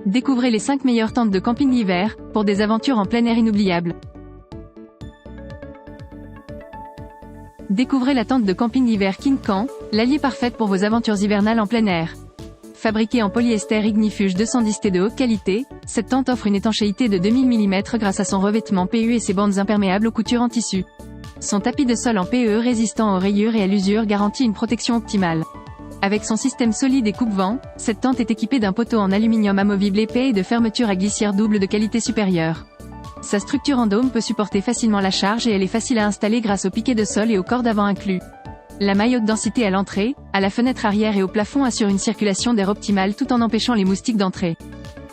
Découvrez les 5 meilleures tentes de camping l'hiver, pour des aventures en plein air inoubliables. Découvrez la tente de camping d'hiver King-Camp, l'allié parfaite pour vos aventures hivernales en plein air. Fabriquée en polyester Ignifuge 210T de haute qualité, cette tente offre une étanchéité de 2000 mm grâce à son revêtement PU et ses bandes imperméables aux coutures en tissu. Son tapis de sol en PE résistant aux rayures et à l'usure garantit une protection optimale. Avec son système solide et coupe-vent, cette tente est équipée d'un poteau en aluminium amovible épais et de fermeture à glissière double de qualité supérieure. Sa structure en dôme peut supporter facilement la charge et elle est facile à installer grâce au piquet de sol et aux cordes avant inclus. La maille haute densité à l'entrée, à la fenêtre arrière et au plafond assure une circulation d'air optimale tout en empêchant les moustiques d'entrer.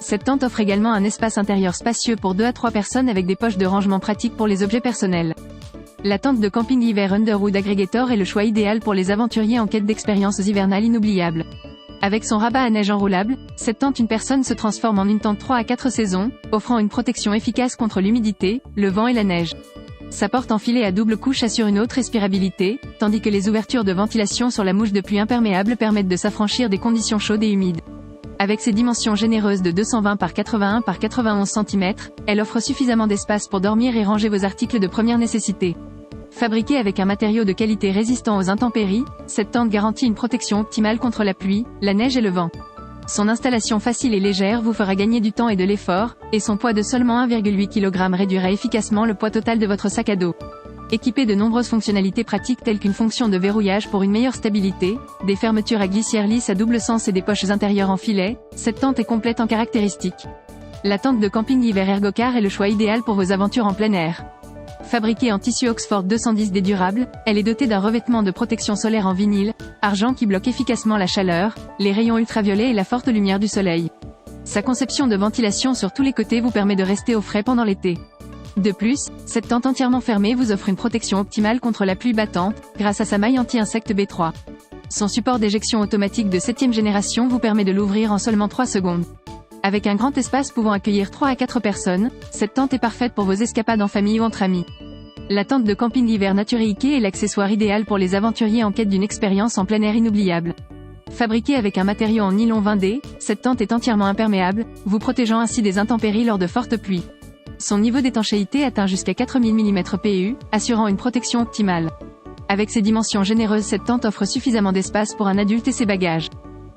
Cette tente offre également un espace intérieur spacieux pour 2 à 3 personnes avec des poches de rangement pratiques pour les objets personnels. La tente de camping hiver Underwood Aggregator est le choix idéal pour les aventuriers en quête d'expériences hivernales inoubliables. Avec son rabat à neige enroulable, cette tente une personne se transforme en une tente 3 à 4 saisons, offrant une protection efficace contre l'humidité, le vent et la neige. Sa porte en filet à double couche assure une haute respirabilité, tandis que les ouvertures de ventilation sur la mouche de pluie imperméable permettent de s'affranchir des conditions chaudes et humides. Avec ses dimensions généreuses de 220 par 81 par 91 cm, elle offre suffisamment d'espace pour dormir et ranger vos articles de première nécessité. Fabriquée avec un matériau de qualité résistant aux intempéries, cette tente garantit une protection optimale contre la pluie, la neige et le vent. Son installation facile et légère vous fera gagner du temps et de l'effort, et son poids de seulement 1,8 kg réduira efficacement le poids total de votre sac à dos. Équipée de nombreuses fonctionnalités pratiques telles qu'une fonction de verrouillage pour une meilleure stabilité, des fermetures à glissière lisse à double sens et des poches intérieures en filet, cette tente est complète en caractéristiques. La tente de camping hiver Ergocar est le choix idéal pour vos aventures en plein air. Fabriquée en tissu Oxford 210D durable, elle est dotée d'un revêtement de protection solaire en vinyle, argent qui bloque efficacement la chaleur, les rayons ultraviolets et la forte lumière du soleil. Sa conception de ventilation sur tous les côtés vous permet de rester au frais pendant l'été. De plus, cette tente entièrement fermée vous offre une protection optimale contre la pluie battante, grâce à sa maille anti-insectes B3. Son support d'éjection automatique de 7e génération vous permet de l'ouvrir en seulement 3 secondes. Avec un grand espace pouvant accueillir 3 à 4 personnes, cette tente est parfaite pour vos escapades en famille ou entre amis. La tente de camping hiver Naturiike est l'accessoire idéal pour les aventuriers en quête d'une expérience en plein air inoubliable. Fabriquée avec un matériau en nylon 20D, cette tente est entièrement imperméable, vous protégeant ainsi des intempéries lors de fortes pluies. Son niveau d'étanchéité atteint jusqu'à 4000 mm PU, assurant une protection optimale. Avec ses dimensions généreuses, cette tente offre suffisamment d'espace pour un adulte et ses bagages.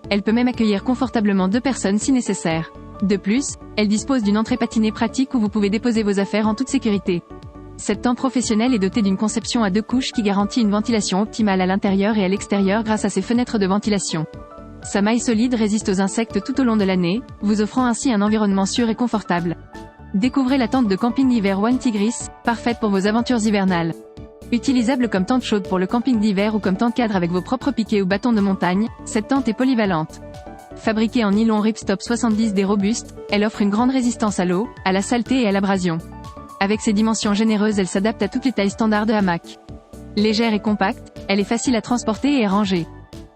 Elle peut même accueillir confortablement 2 personnes si nécessaire. De plus, elle dispose d'une entrée patinée pratique où vous pouvez déposer vos affaires en toute sécurité. Cette tente professionnelle est dotée d'une conception à 2 couches qui garantit une ventilation optimale à l'intérieur et à l'extérieur grâce à ses fenêtres de ventilation. Sa maille solide résiste aux insectes tout au long de l'année, vous offrant ainsi un environnement sûr et confortable. Découvrez la tente de camping hiver One Tigris, parfaite pour vos aventures hivernales. Utilisable comme tente chaude pour le camping d'hiver ou comme tente cadre avec vos propres piquets ou bâtons de montagne, cette tente est polyvalente. Fabriquée en nylon Ripstop 70D robuste, elle offre une grande résistance à l'eau, à la saleté et à l'abrasion. Avec ses dimensions généreuses, elle s'adapte à toutes les tailles standards de hamac. Légère et compacte, elle est facile à transporter et à ranger.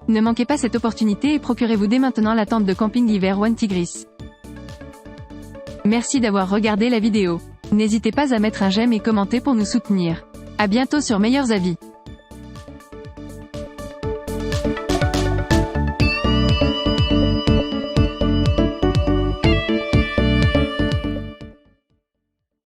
Ne manquez pas cette opportunité et procurez-vous dès maintenant la tente de camping hiver One Tigris. Merci d'avoir regardé la vidéo. N'hésitez pas à mettre un j'aime et commenter pour nous soutenir. À bientôt sur Meilleurs Avis.